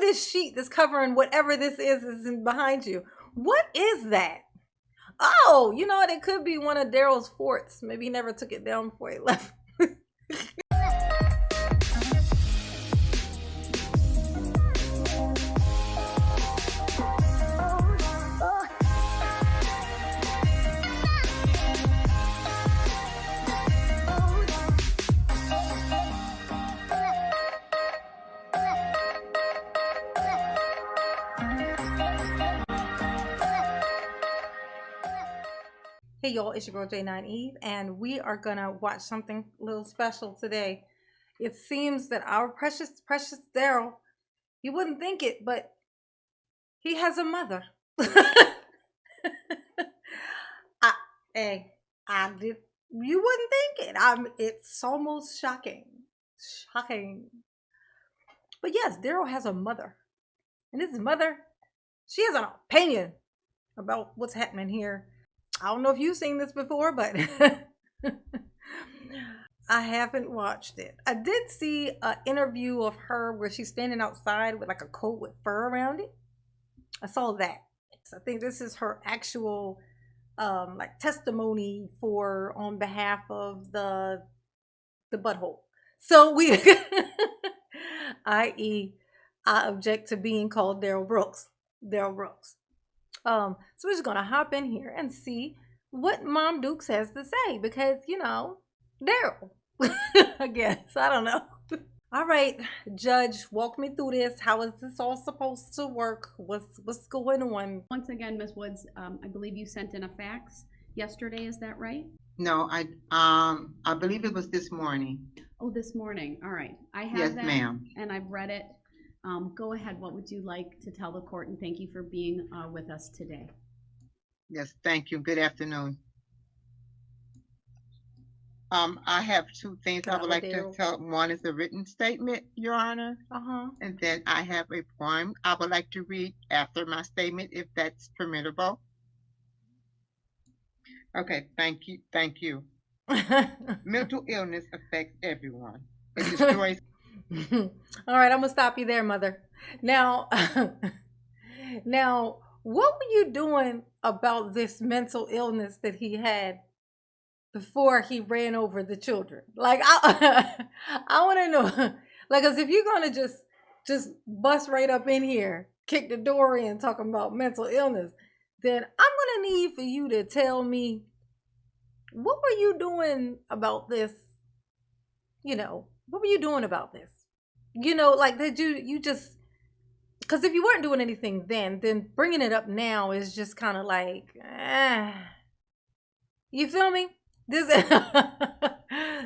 this sheet that's covering whatever this is behind you? What is that? Oh, you know what? It could be one of Darrell's forts. Maybe he never took it down before he left. Hey y'all, it's your girl J9 Eve, and we are gonna watch something a little special today. It seems that our precious Darrell, you wouldn't think it, but he has a mother. I did. You wouldn't think it. It's almost shocking, shocking. But yes, Darrell has a mother, and his mother, she has an opinion about what's happening here. I don't know if you've seen this before, but I haven't watched it. I did see an interview of her where she's standing outside with like a coat with fur around it. I saw that. So I think this is her actual like testimony for on behalf of the butthole. So we i.e. I object to being called Darrell Brooks. Darrell Brooks. So we're just gonna hop in here and see what Mom Dukes has to say because Darrell. I guess I don't know. All right, Judge, walk me through this. How is this all supposed to work? What's going on? Once again, Ms. Woods, I believe you sent in a fax yesterday. Is that right? No, I believe it was this morning. Oh, this morning. All right, I have Yes, that, ma'am. and I've read it. Go ahead. What would you like to tell the court? And thank you for being with us today. Yes, thank you. Good afternoon. I have two things I would like to tell. One is a written statement, Your Honor. And then I have a poem I would like to read after my statement, if that's permissible. Okay, thank you. Thank you. Mental illness affects everyone. It destroys. All right, I'm gonna stop you there, Mother. Now, what were you doing about this mental illness that he had before he ran over the children? Like, I want to know, like, cause if you're gonna just bust right up in here, kick the door in, talking about mental illness, then I'm gonna need for you to tell me what were you doing about this. What were you doing about this? Like, did you just, because if you weren't doing anything then bringing it up now is just kind of like, you feel me? This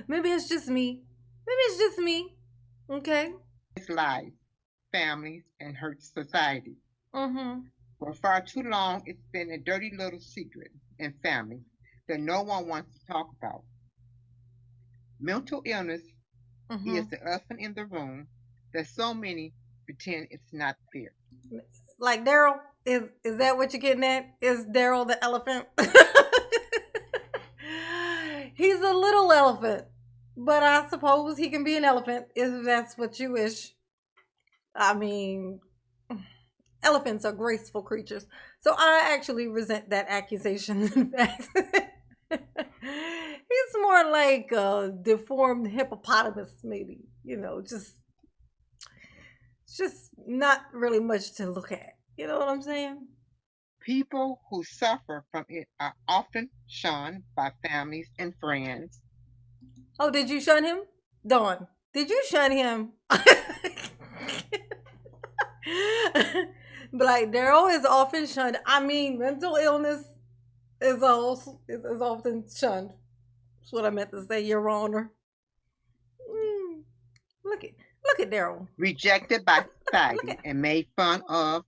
maybe it's just me. Maybe it's just me. Okay. Lives, families, and hurt society. Mm-hmm. For far too long, it's been a dirty little secret in families that no one wants to talk about. Mental illness is the elephant in the room that so many pretend it's not there. Like Darrell, is that what you're getting at? Is Darrell the elephant? He's a little elephant, but I suppose he can be an elephant if that's what you wish. I mean, elephants are graceful creatures, so I actually resent that accusation. In fact, he's more like a deformed hippopotamus, maybe. Just not really much to look at. You know what I'm saying? People who suffer from it are often shunned by families and friends. Oh, did you shun him? Dawn, did you shun him? But like, Darrell is often shunned. I mean, mental illness is often shunned. That's what I meant to say, Your Honor. Look at Darrell. Rejected by society and made fun of,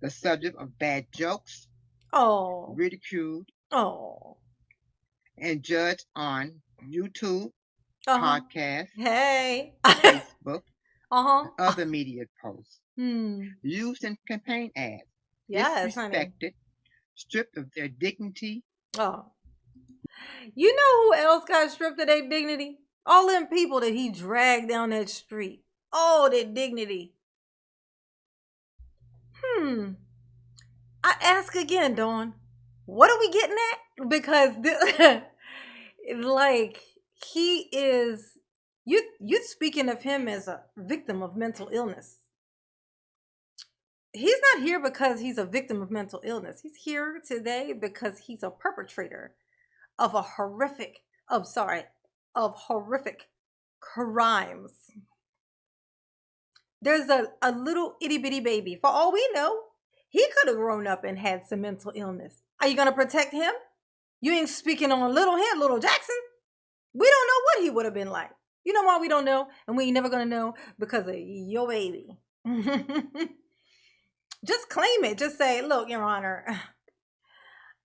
the subject of bad jokes, ridiculed, and judged on YouTube, podcasts, Facebook, and other media posts, used in campaign ads, disrespected, stripped of their dignity. You know who else got stripped of their dignity? All them people that he dragged down that street. Oh, their dignity. I ask again, Dawn. What are we getting at? Because like he is you speaking of him as a victim of mental illness. He's not here because he's a victim of mental illness. He's here today because he's a perpetrator of of horrific crimes. There's a little itty bitty baby. For all we know, he could have grown up and had some mental illness. Are you gonna protect him? You ain't speaking on little Jackson. We don't know what he would have been like. You know why we don't know? And we ain't never gonna know because of your baby. Just claim it. Just say, look, Your Honor,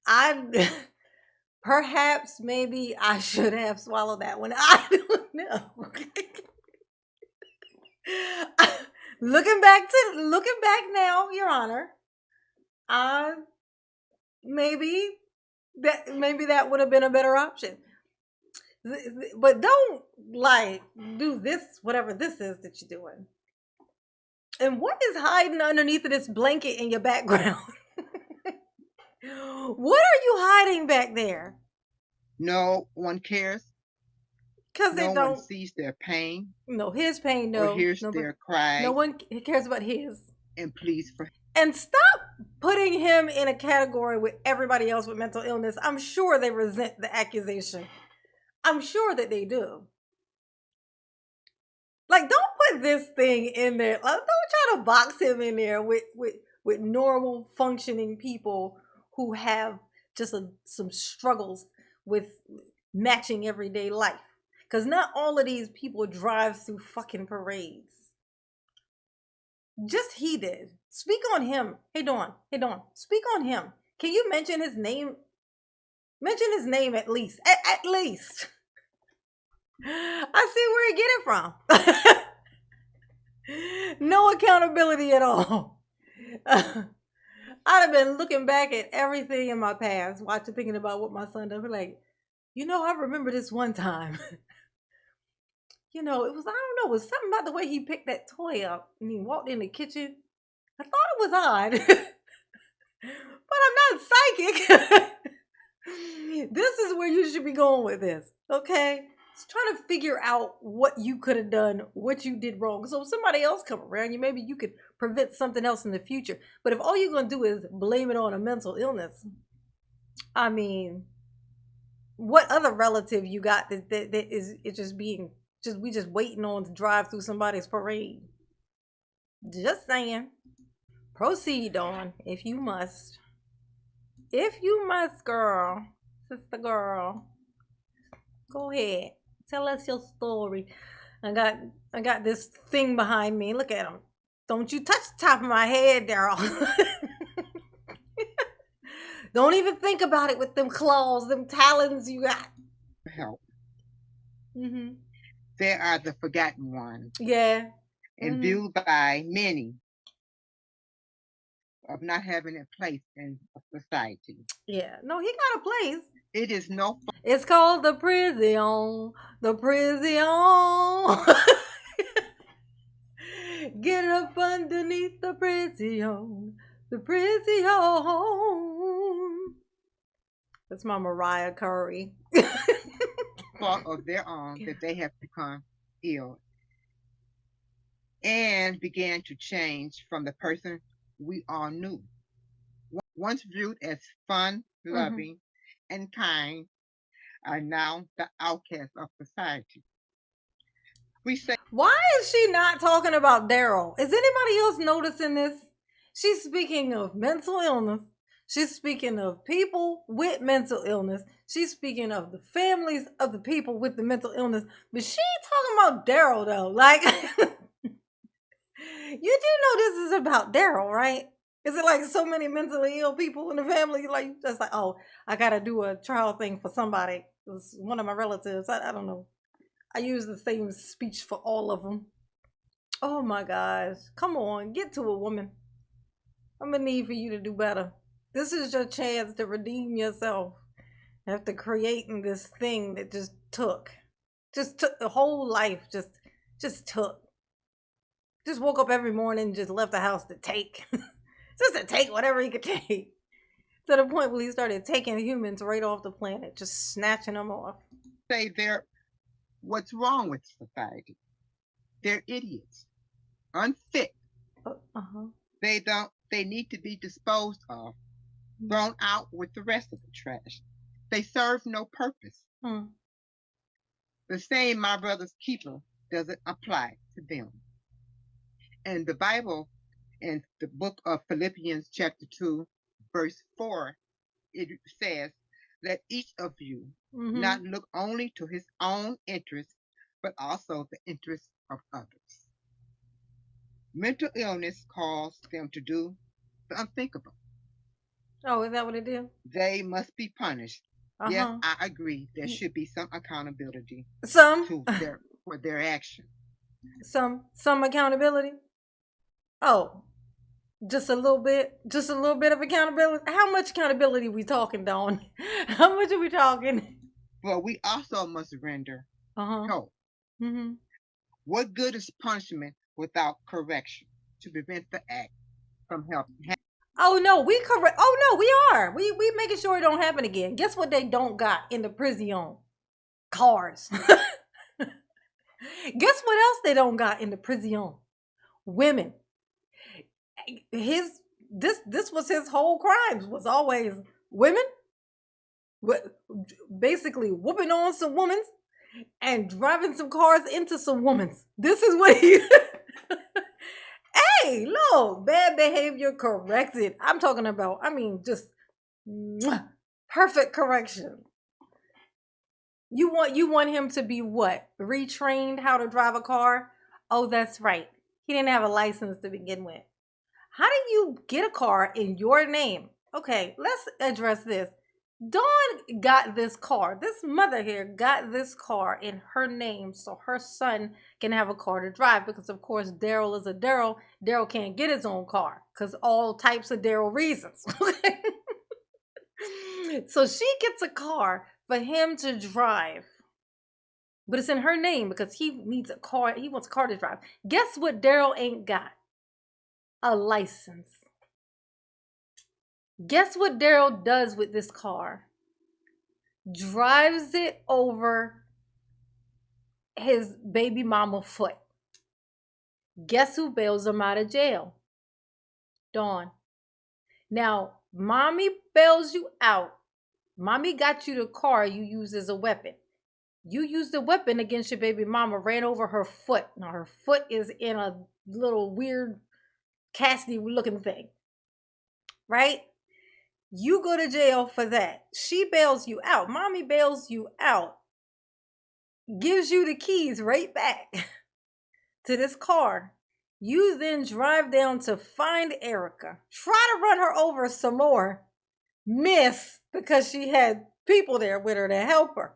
I perhaps maybe I should have swallowed that one. I don't know. looking back now, Your Honor, maybe that would have been a better option. But don't like do this, whatever this is that you're doing. And what is hiding underneath of this blanket in your background? What are you hiding back there? No one cares. Because they No don't one sees their pain no his pain, or no. hears No, their cries no one cares about his. and pleads for. And stop putting him in a category with everybody else with mental illness. I'm sure they resent the accusation. I'm sure that they do. Like, don't put this thing in there. Like, don't try to box him in there with normal functioning people who have just some struggles with matching everyday life. Because not all of these people drive through fucking parades. Just he did. Speak on him. Hey, Dawn. Speak on him. Can you mention his name? Mention his name at least. At least. I see where he get it from. No accountability at all. I'd have been looking back at everything in my past, thinking about what my son did. Be like, I remember this one time. It was, I don't know, it was something about the way he picked that toy up and he walked in the kitchen. I thought it was odd. But I'm not psychic. This is where you should be going with this, okay? Just trying to figure out what you could have done, what you did wrong. So if somebody else come around you, maybe you could prevent something else in the future. But if all you're going to do is blame it on a mental illness, I mean, what other relative you got that is just being, we just waiting on to drive through somebody's parade? Just saying. Proceed on, if you must. If you must, girl. Sister girl. Go ahead. Tell us your story. I got this thing behind me. Look at him. Don't you touch the top of my head, Darrell. Don't even think about it with them claws, them talons you got. Help. Mm-hmm. They are the forgotten ones. Yeah. And viewed by many of not having a place in society. Yeah. No, he got a place. It is no fun. It's called the prison. The prison. Get up underneath the prison. The prison. That's my Mariah Carey. Fault of their own that they have become ill and began to change from the person we all knew. Once viewed as fun, loving, and kind, are now the outcasts of society. We say, why is she not talking about Darrell? Is anybody else noticing this? She's speaking of mental illness. She's speaking of people with mental illness. She's speaking of the families of the people with the mental illness. But she ain't talking about Darrell, though. Like, you do know this is about Darrell, right? Is it like so many mentally ill people in the family? Like, just like, oh, I got to do a trial thing for somebody. It's one of my relatives. I don't know. I use the same speech for all of them. Oh my gosh. Come on. Get to a woman. I'm going to need for you to do better. This is your chance to redeem yourself after creating this thing that just took the whole life. Just took. Just woke up every morning and just left the house to take. Just to take whatever he could take. To the point where he started taking humans right off the planet, just snatching them off. Say what's wrong with society? They're idiots, unfit. They need to be disposed of, thrown out with the rest of the trash. They serve no purpose. The same my brother's keeper doesn't apply to them. And the Bible, in the book of Philippians chapter 2, verse 4, it says, let each of you not look only to his own interests, but also the interests of others. Mental illness caused them to do the unthinkable. Oh, is that what it did? They must be punished. Yes, I agree. There should be some accountability for their action. Some accountability. Oh, just a little bit of accountability. How much accountability are we talking, Dawn? How much are we talking? Well, we also must render help. What good is punishment without correction to prevent the act from happening? Oh no, we correct. Oh no, we are. We making sure it don't happen again. Guess what they don't got in the prison? Cars. Guess what else they don't got in the prison? Women. This was his whole crimes, was always women. Basically whooping on some women and driving some cars into some women. This is what he Hey, look, bad behavior corrected. I'm talking about, just perfect correction. You want him to be what? Retrained how to drive a car? Oh, that's right. He didn't have a license to begin with. How do you get a car in your name? Okay, let's address this. Dawn got this car. This mother here got this car in her name so her son can have a car to drive, because of course Darrell is a Darrell. Darrell can't get his own car because all types of Darrell reasons. So she gets a car for him to drive. But it's in her name because he needs a car. He wants a car to drive. Guess what Darrell ain't got? A license. Guess what Darrell does with this car? Drives it over his baby mama foot. Guess who bails him out of jail? Dawn. Now, mommy bails you out. Mommy got you the car you use as a weapon. You used the weapon against your baby mama, ran over her foot. Now, her foot is in a little weird Cassidy looking thing. Right? You go to jail for that. She bails you out. Mommy bails you out. Gives you the keys right back to this car. You then drive down to find Erica. Try to run her over some more. Miss, because she had people there with her to help her.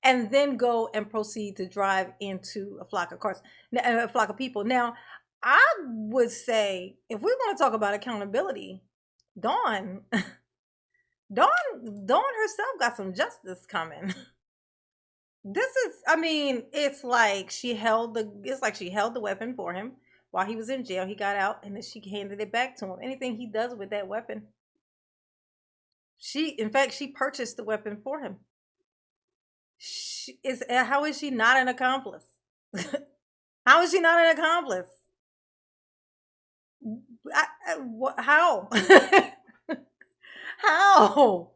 And then go and proceed to drive into a flock of cars, a flock of people. Now, I would say, if we want to talk about accountability, Dawn herself got some justice coming. This is, it's like she held the weapon for him while he was in jail. He got out and then she handed it back to him. Anything he does with that weapon, she purchased the weapon for him. How is she not an accomplice? How is she not an accomplice? How? How?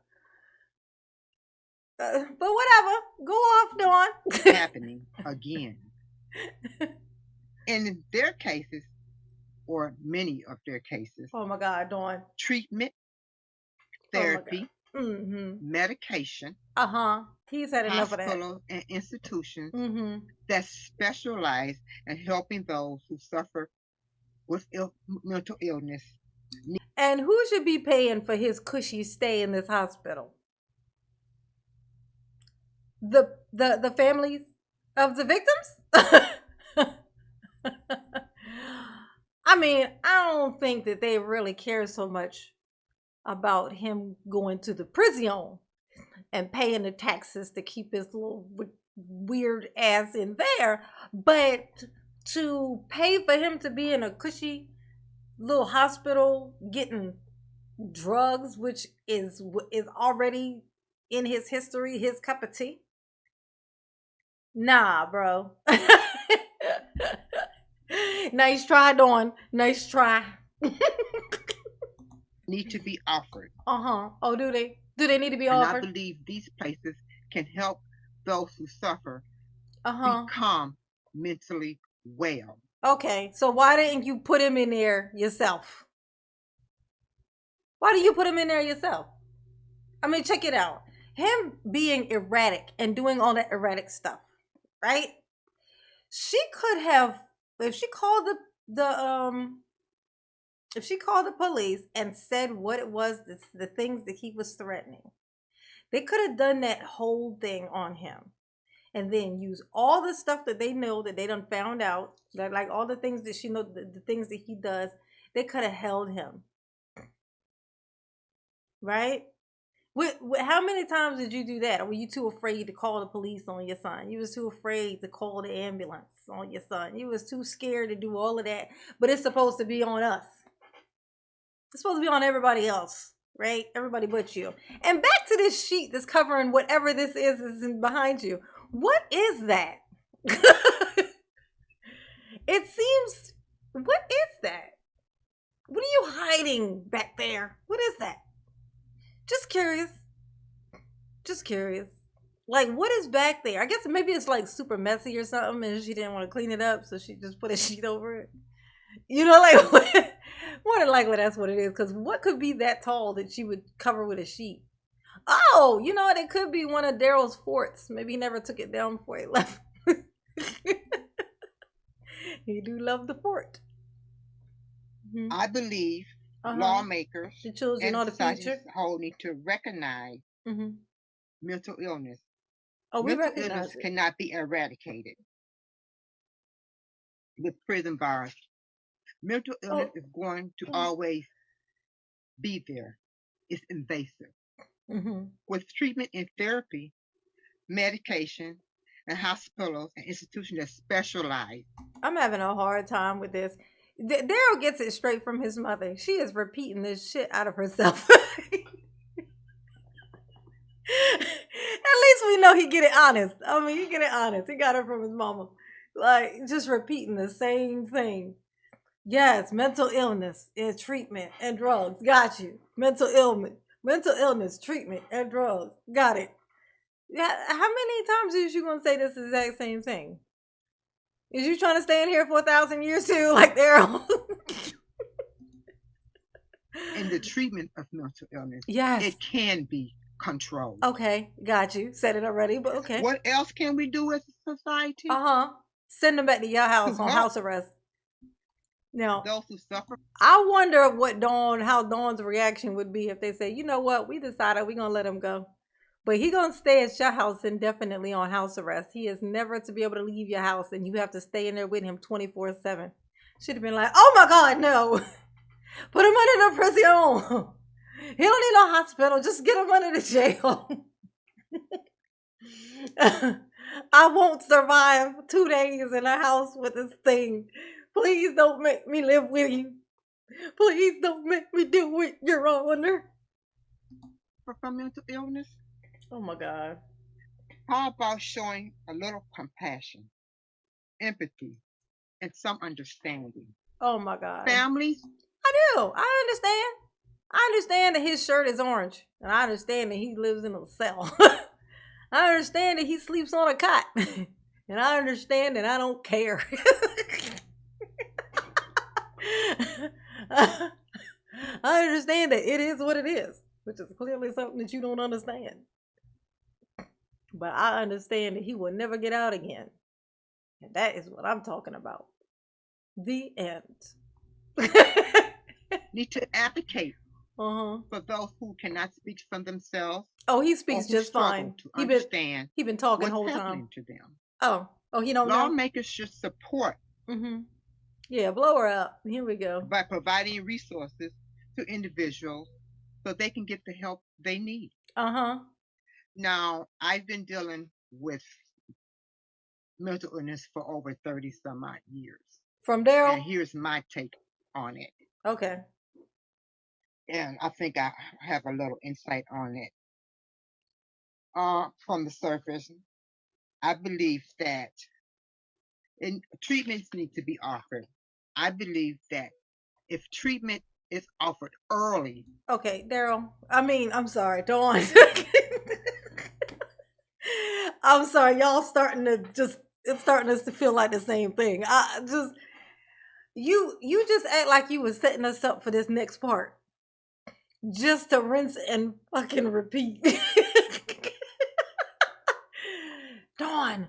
But whatever. Go off, Dawn. Happening again. In their cases, or many of their cases. Oh my God, Dawn. Treatment, therapy, medication. He's had enough of that. Hospitals and institutions that specialize in helping those who suffer with mental illness. And who should be paying for his cushy stay in this hospital? The families of the victims? I don't think that they really care so much about him going to the prison and paying the taxes to keep his little weird ass in there. But to pay for him to be in a cushy little hospital getting drugs, which is already in his history, his cup of tea. Nah, bro. Nice try, Dawn. Nice try. Need to be offered. Uh-huh. Oh, do they? Do they need to be And I offered? believe these places can help those who suffer Uh-huh. become mentally well. Okay, so why didn't you put him in there yourself? Why do you put him in there yourself? I mean, check it out. Him being erratic and doing all that erratic stuff, right? She could have, if she called the if she called the police and said what it was, the things that he was threatening, they could have done that whole thing on him, and then use all the stuff that they know that they done found out, that like all the things that she know, the things that he does, they could have held him, right? How many times did you do that? Or were you too afraid to call the police on your son? You was too afraid to call the ambulance on your son. You was too scared to do all of that. But it's supposed to be on us. It's supposed to be on everybody else, right? Everybody but you. And back to this sheet that's covering whatever this is behind you. What is that? It seems, what is that? What are you hiding back there? What is that? Just curious. Just curious. Like, what is back there? I guess maybe it's like super messy or something, and she didn't want to clean it up, so she just put a sheet over it. You know, like, more than likely that's what it is. Because what could be that tall that she would cover with a sheet? Oh, you know what? It could be one of Darrell's forts. Maybe he never took it down before he left. He do love the fort. Mhm. I believe Uh-huh. lawmakers The children and are the society as future. a whole need to recognize Hmm. mental illness. Oh, we Mental illness recognize it. cannot be eradicated with prison bars. Mental illness Oh. is going to always be there. It's invasive. Mm-hmm. With treatment and therapy, medication, and hospitals and institutions that specialize. I'm having a hard time with this. Daryl gets it straight from his mother. She is repeating this shit out of herself. At least we know he get it honest. I mean, he get it honest. He got it from his mama. Like, just repeating the same thing. Yes, mental illness and treatment and drugs. Got you. Mental illness, treatment, and drugs. Got it. Yeah, how many times is you gonna say this exact same thing? Is you trying to stay in here for 1,000 years too, like Daryl? In the treatment of mental illness, Yes. it can be controlled. Okay, got you. Said it already, but okay. What else can we do as a society? Uh-huh. Send them back to your house To on help house arrest. Now, those who suffer. I wonder how Dawn's reaction would be if they say, you know what, we decided we're gonna let him go. But he gonna stay at your house indefinitely on house arrest. He is never to be able to leave your house, and you have to stay in there with him 24/7. Should have been like, oh my God, no. Put him under the prison. He don't need no hospital. Just get him under the jail. I won't survive 2 days in a house with this thing. Please don't make me live with you. Please don't make me do it, Your Honor. From mental illness. Oh my God. How about showing a little compassion, empathy, and some understanding? Oh my God. Families. I do. I understand. I understand that his shirt is orange. And I understand that he lives in a cell. I understand that he sleeps on a cot. And I understand that I don't care. I understand that it is what it is, which is clearly something that you don't understand. But I understand that he will never get out again. And that is what I'm talking about. The end. Need to advocate Uh-huh. for those who cannot speak for themselves. Oh, he speaks who just struggle fine. To understand He been talking what's the whole happening time. to them. Oh, he don't know. Lawmakers should support. Mm-hmm. Yeah, blow her up. Here we go. By providing resources to individuals so they can get the help they need. Uh-huh. Now, I've been dealing with mental illness for over 30 some odd years. From Daryl? And here's my take on it. Okay. and I think I have a little insight on it. From the surface, I believe that treatments need to be offered. I believe that if treatment is offered early, Okay, Daryl. I mean, I'm sorry, Dawn. I'm sorry, y'all starting to just it's starting us to feel like the same thing. I just you just act like you was setting us up for this next part. Just to rinse and fucking repeat. Dawn,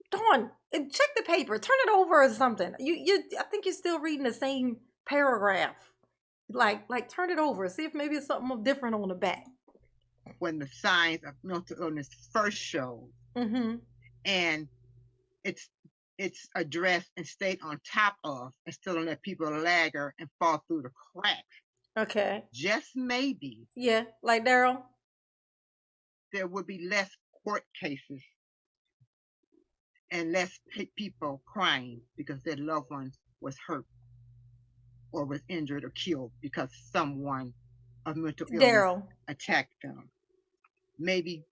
Dawn, check the paper, turn it over or something. I think you're still reading the same paragraph. Like turn it over, see if maybe it's something different on the back. when the signs of mental illness first show, Mm-hmm. and it's addressed and stayed on top of, instead of let people lagger and fall through the cracks. Okay. Just maybe Yeah, like Daryl. there would be less court cases and less people crying because their loved ones was hurt or was injured or killed because someone of mental illness Daryl. attacked them. Maybe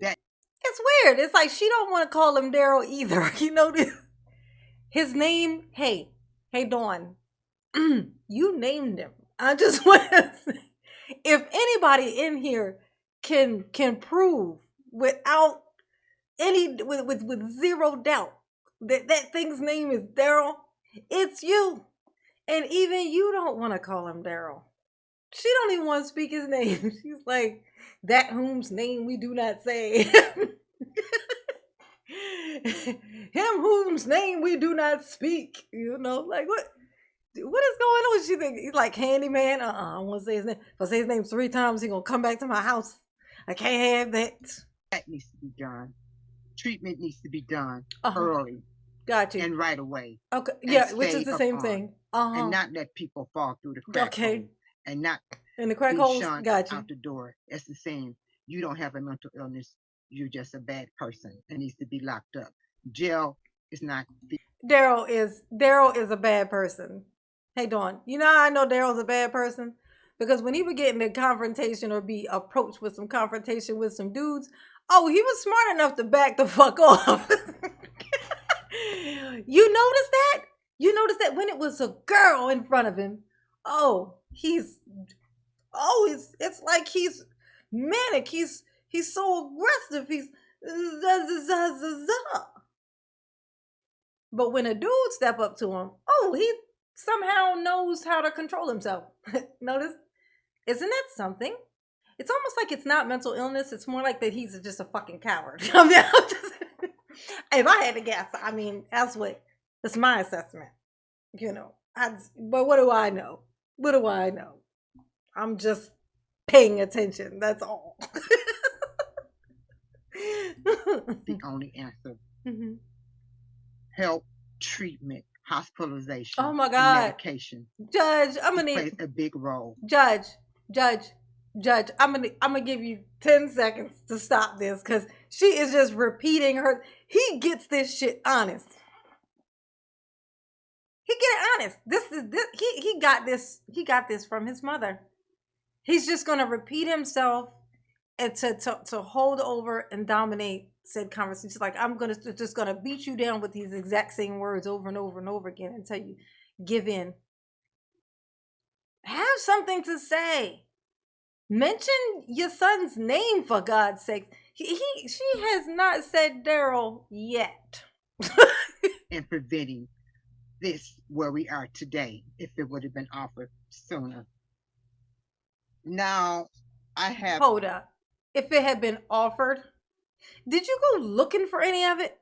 that It's weird. It's like she don't want to call him Daryl either. You know this. His name, hey, Dawn. You named him. I just want to say, if anybody in here can prove without any with zero doubt that that thing's name is Daryl, it's you. And even you don't want to call him Daryl. She don't even want to speak his name. She's like, that whom's name we do not say. Him whose name we do not speak. You know, like what is going on? She think he's like handyman. I want to say his name. If I say his name 3 times, he gonna come back to my house. I can't have that. needs to be done. Treatment needs to be done Uh-huh. early Got you. and right away. Okay. Yeah, and which is stay the same up thing. and not let people fall through the crack Okay. hole and not In the crack be holes. shunned Got you. out the door. It's the same. You don't have a mental illness. You're just a bad person and needs to be locked up. Jail is not. Daryl is a bad person. Hey Dawn, you know how I know Daryl's a bad person? Because when he would get in a confrontation or be approached with some confrontation with some dudes, oh, he was smart enough to back the fuck off. You noticed that? You noticed that when it was a girl in front of him, it's like he's manic. He's so aggressive. He's but when a dude step up to him, he somehow knows how to control himself. Notice? Isn't that something? It's almost like it's not mental illness. It's more like that he's just a fucking coward. I mean, if I had to guess, I mean, that's my assessment. You know, but what do I know? What do I know? I'm just paying attention. That's all. The only answer. Mm-hmm. Help, treatment, hospitalization. Oh my God. And medication. Judge, I'm gonna plays a big role. Judge, I'm gonna give you 10 seconds to stop this because she is just repeating her. He gets this shit honest. He get it honest. He got this from his mother. He's just gonna repeat himself and to hold over and dominate said conversation. She's like, I'm just gonna beat you down with these exact same words over and over and over again until you give in. Have something to say. Mention your son's name, for God's sake. She has not said Daryl yet. And preventing this where we are today, if it would have been offered sooner. Now, I have. Hold up. If it had been offered, did you go looking for any of it?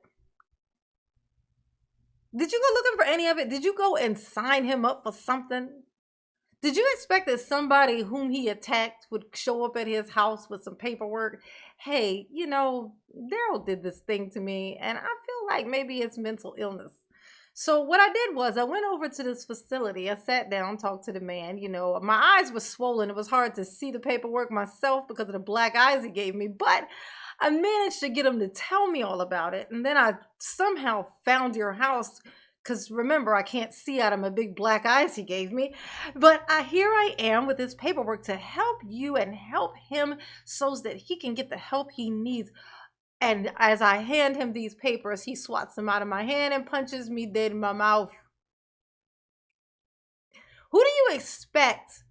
Did you go looking for any of it? Did you go and sign him up for something? Did you expect that somebody whom he attacked would show up at his house with some paperwork? Hey, you know, Daryl did this thing to me, and I feel like maybe it's mental illness. So what I did was I went over to this facility. I sat down, talked to the man. You know, my eyes were swollen. It was hard to see the paperwork myself because of the black eyes he gave me, but I managed to get him to tell me all about it. And then I somehow found your house Because remember, I can't see out of my big black eyes he gave me. But here I am with this paperwork to help you and help him so that he can get the help he needs. And as I hand him these papers, he swats them out of my hand and punches me dead in my mouth. Who do you expect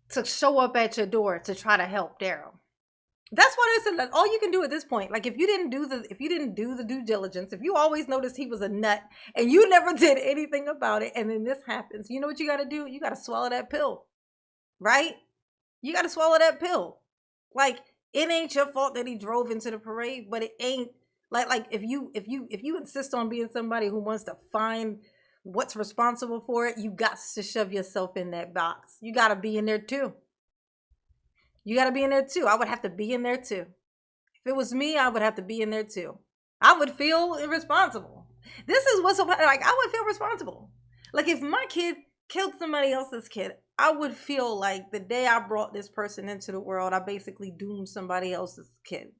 to show up at your door to try to help Darrell? That's what I said. Like, all you can do at this point, like if you didn't do the due diligence, if you always noticed he was a nut and you never did anything about it, and then this happens, you know what you got to do? You got to swallow that pill, right? You got to swallow that pill. Like, it ain't your fault that he drove into the parade, but it ain't like if you insist on being somebody who wants to find what's responsible for it, you got to shove yourself in that box. You got to be in there too. You got to be in there too. I would have to be in there too. If it was me, I would have to be in there too. I would feel irresponsible. This is what's like, I would feel responsible. Like if my kid killed somebody else's kid, I would feel like the day I brought this person into the world, I basically doomed somebody else's kid.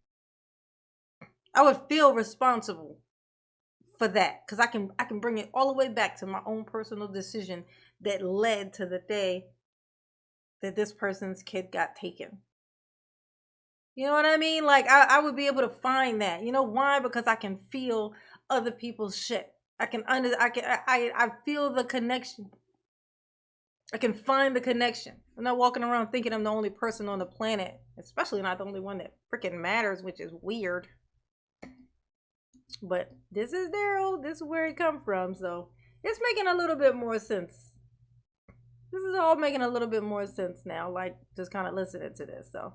I would feel responsible for that because I can bring it all the way back to my own personal decision that led to the day that this person's kid got taken. You know what I mean? Like I would be able to find that. You know why? Because I can feel other people's shit. I feel the connection. I can find the connection. I'm not walking around thinking I'm the only person on the planet, especially not the only one that freaking matters, which is weird. But this is Darrell. This is where he come from, so it's making a little bit more sense. This is all making a little bit more sense now, like just kind of listening to this. So,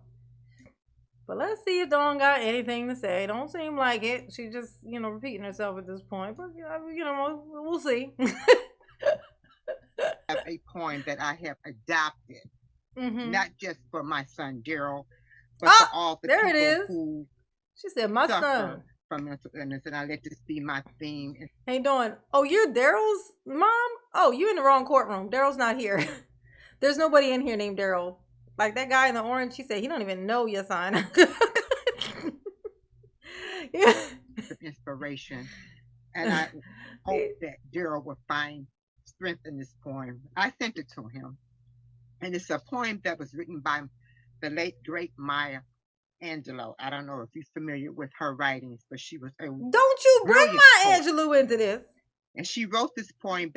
but let's see if Dawn got anything to say. Don't seem like it. She just, repeating herself at this point. But we'll see. Have a poem that I have adopted, not just for my son Darrell, but for all the people who she said, "My son from mental illness," and I let this be my theme. How you doing? Oh, you're Darrell's mom? Oh, you're in the wrong courtroom. Darrell's not here. There's nobody in here named Darrell. Like that guy in the orange, she said he don't even know your son. Yeah. Inspiration. And I hope that Darrell will find strength in this poem. I sent it to him. And it's a poem that was written by the late great Maya Angelou. I don't know if you're familiar with her writings, but she was a Don't you bring my Angelou into this. And she wrote this poem.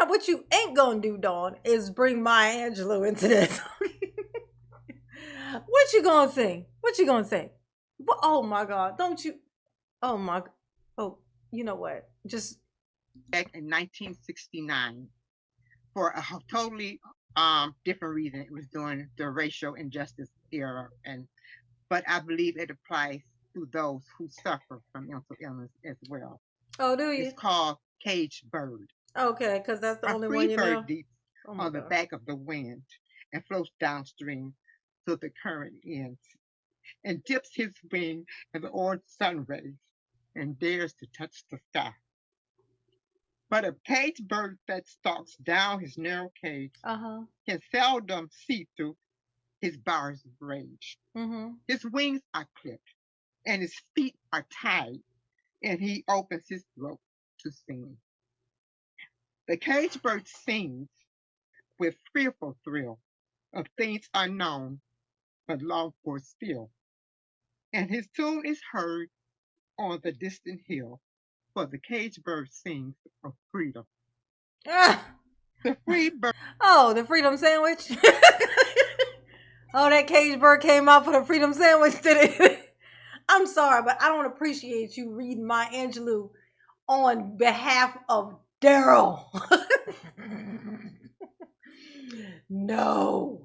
What you ain't gonna do, Dawn, is bring my Angelou into this. What you gonna sing? What you gonna sing? Oh my God! Don't you? Oh my! Oh, you know what? Just back in 1969 for a totally different reason. It was during the racial injustice era, but I believe it applies to those who suffer from mental illness as well. Oh, do you? It's called Caged Bird. Okay, because that's the only one you know. A free bird leaps on the back of the wind and floats downstream till the current ends, and dips his wing in the orange sun rays and dares to touch the sky. But a caged bird that stalks down his narrow cage can seldom see through his bars of rage. His wings are clipped and his feet are tied, and he opens his throat to sing. The caged bird sings with fearful thrill of things unknown but longed for still, and his tune is heard on the distant hill, for the caged bird sings of freedom. The free bird. Oh, the freedom sandwich. Oh, that caged bird came out for the freedom sandwich, did it? I'm sorry, but I don't appreciate you reading my Angelou on behalf of Darrell. No.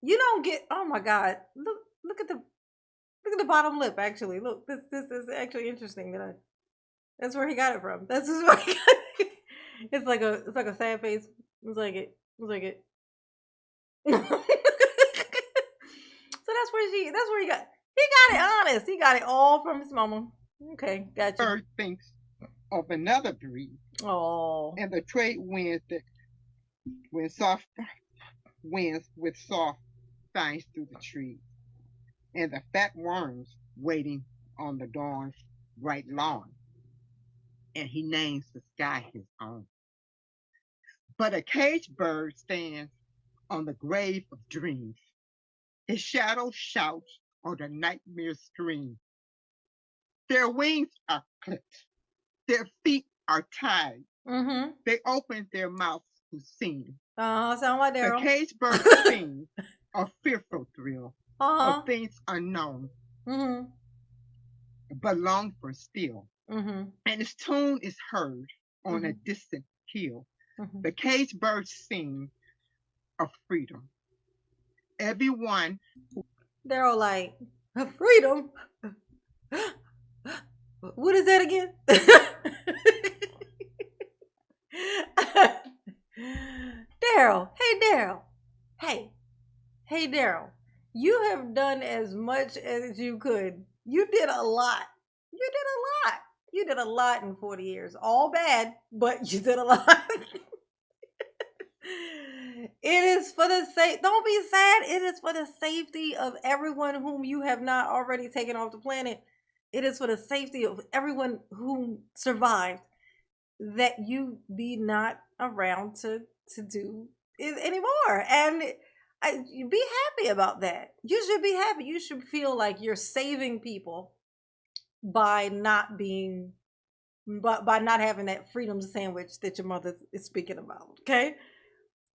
You don't get. Oh my God! Look at the bottom lip. Actually, look. This is actually interesting. That's where he got it from. That's just where he got it. It's like a sad face. It's like it. So that's where he got it honest. He got it all from his mama. Okay, gotcha. Bird thinks of another breed. Oh. And the trade winds soft winds with soft signs through the trees, and the fat worms waiting on the dawn's right lawn, and he names the sky his own. But a caged bird stands on the grave of dreams. His shadow shouts on the nightmare scream. Their wings are clipped. Their feet are tied. Mm-hmm. They open their mouths to sing. Sound like The Daryl. caged bird sings a fearful thrill of things unknown, Mm-hmm. but long for still. Mm-hmm. And its tune is heard on a distant hill. The caged bird sings of freedom. Everyone. Daryl like, freedom? What is that again? Daryl. Hey, Daryl. Hey, Daryl. You have done as much as you could. You did a lot. You did a lot in 40 years. All bad, but you did a lot. It is for the sake, don't be sad. It is for the safety of everyone whom you have not already taken off the planet. It is for the safety of everyone who survived that you be not around to do it anymore. And be happy about that. You should be happy. You should feel like you're saving people by not being, by not having that freedom sandwich that your mother is speaking about. Okay,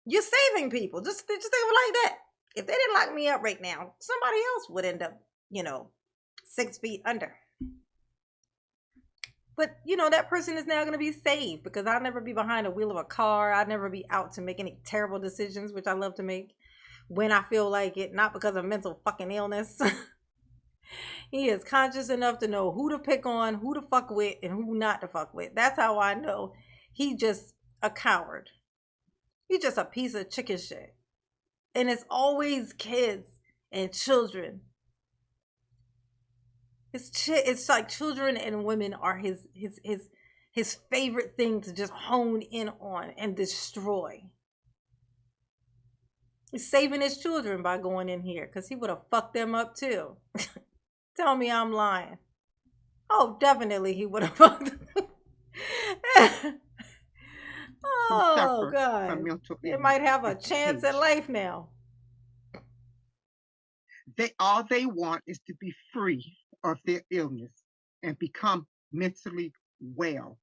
you're saving people. Just think of it like that. If they didn't lock me up right now, somebody else would end up, 6 feet under. But that person is now going to be saved because I'll never be behind the wheel of a car. I'll never be out to make any terrible decisions, which I love to make when I feel like it, not because of mental fucking illness. He is conscious enough to know who to pick on, who to fuck with, and who not to fuck with. That's how I know he just a coward. He's just a piece of chicken shit. And it's always kids and children. It's like children and women are his favorite thing to just hone in on and destroy. He's saving his children by going in here because he would have fucked them up too. Tell me I'm lying. Oh, definitely he would have fucked them. Oh, God. They might have a chance at life now. All they want is to be free of their illness and become mentally well.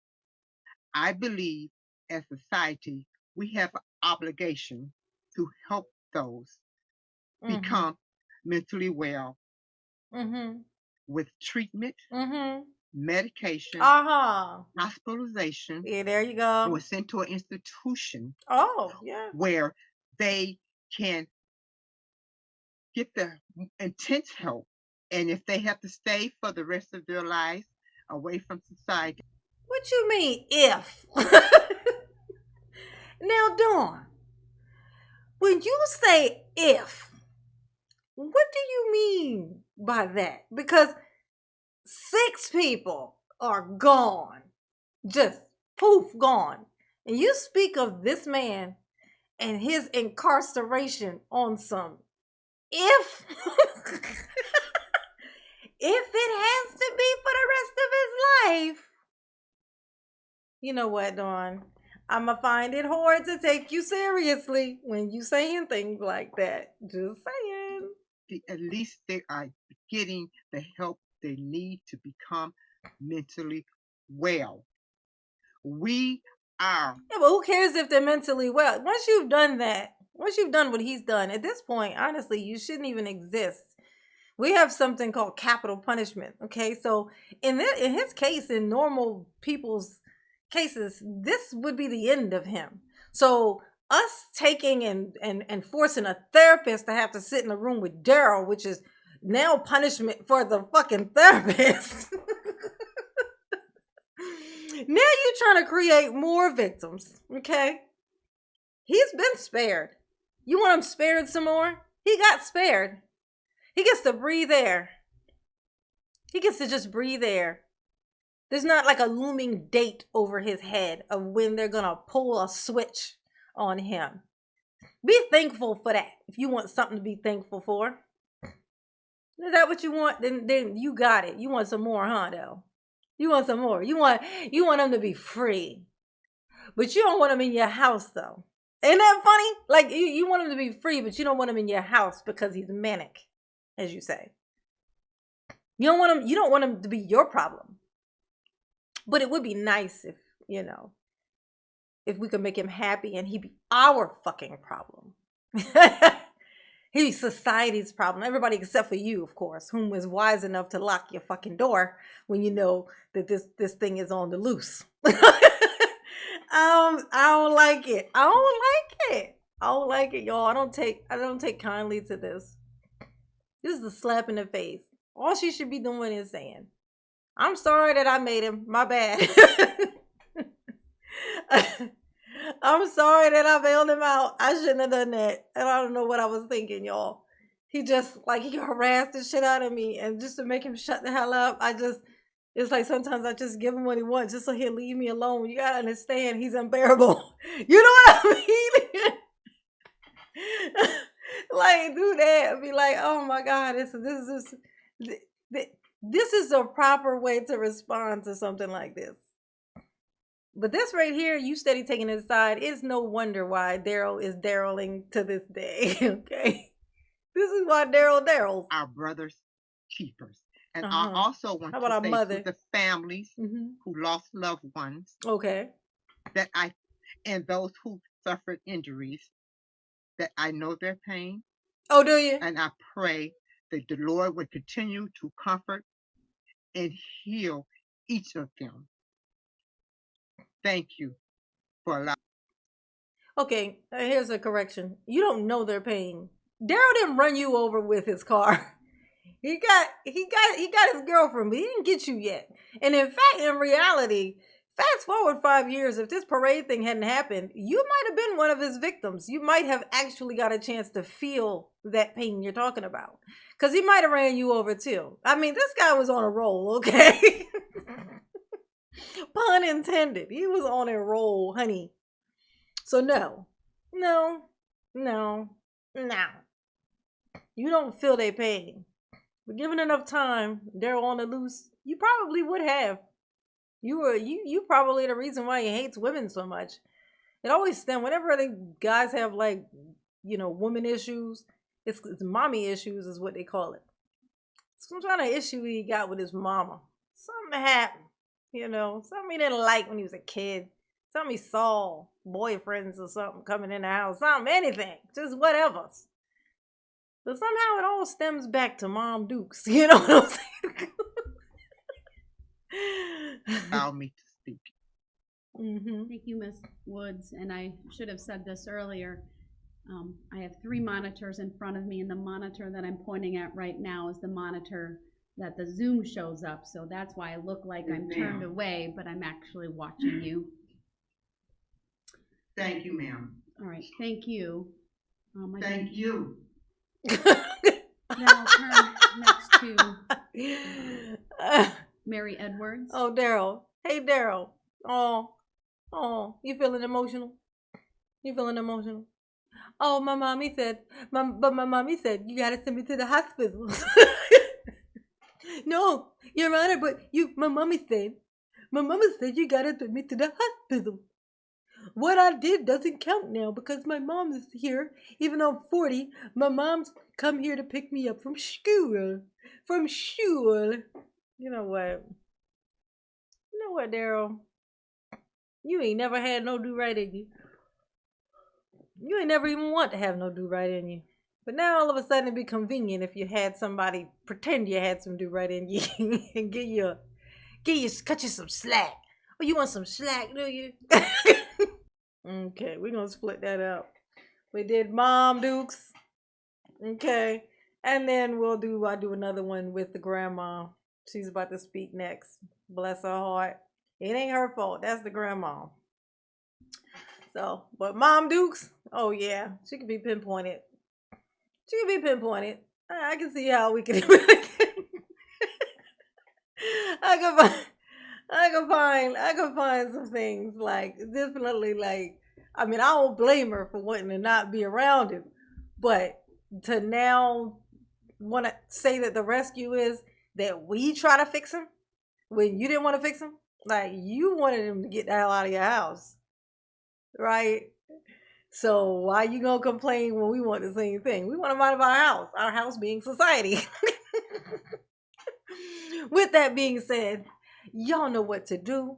I believe as a society, we have an obligation to help those become mentally well with treatment, medication, hospitalization. Yeah, there you go. Or sent to an institution. Oh, yeah. Where they can get the intense help. And if they have to stay for the rest of their lives away from society. What you mean, if? Now, Dawn, when you say if, what do you mean by that? Because 6 people are gone. Just poof, gone. And you speak of this man and his incarceration on some if. If it has to be for the rest of his life. You know what, Dawn? I'ma find it hard to take you seriously when you saying things like that. Just saying. At least they are getting the help they need to become mentally well. We are. Yeah, but who cares if they're mentally well? Once you've done that, once you've done what he's done, at this point, honestly, you shouldn't even exist. We have something called capital punishment. Okay, so in his case, in normal people's cases, this would be the end of him. So us taking and forcing a therapist to have to sit in a room with Daryl, which is now punishment for the fucking therapist. Now you're trying to create more victims, okay? He's been spared. You want him spared some more? He got spared. He gets to breathe air. He gets to just breathe air. There's not like a looming date over his head of when they're going to pull a switch on him. Be thankful for that if you want something to be thankful for. Is that what you want? Then you got it. You want some more, huh, though? You want some more. You want them to be free. But you don't want them in your house though. Ain't that funny? Like you want him to be free, but you don't want him in your house because he's manic, as you say. You don't want him to be your problem. But it would be nice if, if we could make him happy and he'd be our fucking problem. He'd be society's problem. Everybody except for you, of course, whom was wise enough to lock your fucking door when you know that this thing is on the loose. I don't like it. I don't like it, y'all. I don't take kindly to this. This is a slap in the face. All she should be doing is saying, I'm sorry that I made him. My bad. I'm sorry that I bailed him out. I shouldn't have done that. And I don't know what I was thinking, y'all. He harassed the shit out of me. And just to make him shut the hell up, it's like sometimes I just give him what he wants just so he'll leave me alone. You gotta understand, he's unbearable. You know what I mean? Like, do that and be like, oh my God, this is a proper way to respond to something like this. But this right here, you steady taking it aside. It's no wonder why Darrell is Darrelling to this day. Okay, this is why Darrell's our brother's keepers. And I also want to say to the families who lost loved ones, okay, and those who suffered injuries, that I know their pain. Oh, do you? And I pray that the Lord would continue to comfort and heal each of them. Thank you for allowing. Okay, here's a correction. You don't know their pain. Darrell didn't run you over with his car. He got his girlfriend, but he didn't get you yet. And in fact, in reality, fast forward 5 years, if this parade thing hadn't happened, you might have been one of his victims. You might have actually got a chance to feel that pain you're talking about. Because he might have ran you over too. I mean, this guy was on a roll, okay? Pun intended. He was on a roll, honey. So no. You don't feel their pain. But given enough time, they're on the loose, you probably would have. You probably the reason why he hates women so much. It always stems whenever the guys have woman issues, it's mommy issues is what they call it. Some kind of issue he got with his mama. Something happened. Something he didn't like when he was a kid. Something he saw, boyfriends or something coming in the house. Something, anything. Just whatever. But somehow it all stems back to Mom Dukes. You know what I'm saying? Allow me to speak. Thank you, Ms. Woods. And I should have said this earlier. I have 3 monitors in front of me, and the monitor that I'm pointing at right now is the monitor that the Zoom shows up. So that's why I look like I'm turned away, but I'm actually watching you. Thank you, ma'am. All right, thank you. Thank you. Now I'll turn next to Mary Edwards. Oh, Darrell. Hey, Darrell. Oh, you feeling emotional? Oh, my mommy said you gotta send me to the hospital. No, Your Honor, but my mommy said you gotta send me to the hospital. What I did doesn't count now because my mom is here. Even though I'm 40, my mom's come here to pick me up from school. You know what, Darrell? You ain't never had no do-right in you. You ain't never even want to have no do-right in you. But now all of a sudden it'd be convenient if you had somebody pretend you had some do-right in you and cut you some slack. Oh, you want some slack, do you? Okay, we're gonna split that up. We did Mom Dukes. Okay. And then I'll do another one with the grandma. She's about to speak next. Bless her heart. It ain't her fault. That's the grandma. So, but Mom Dukes, oh yeah, she can be pinpointed. I can see how we can. I can find some things definitely I mean, I don't blame her for wanting to not be around him, but to now want to say that the rescue is that we try to fix him, when you didn't want to fix them? Like, you wanted him to get the hell out of your house, right? So why you gonna complain when we want the same thing? We want him out of our house being society. With that being said, y'all know what to do.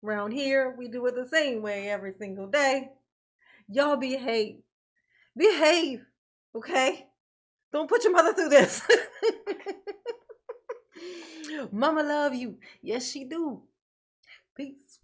Around here, we do it the same way every single day. Y'all behave. Behave, okay? Don't put your mother through this. Mama love you. Yes, she do. Peace.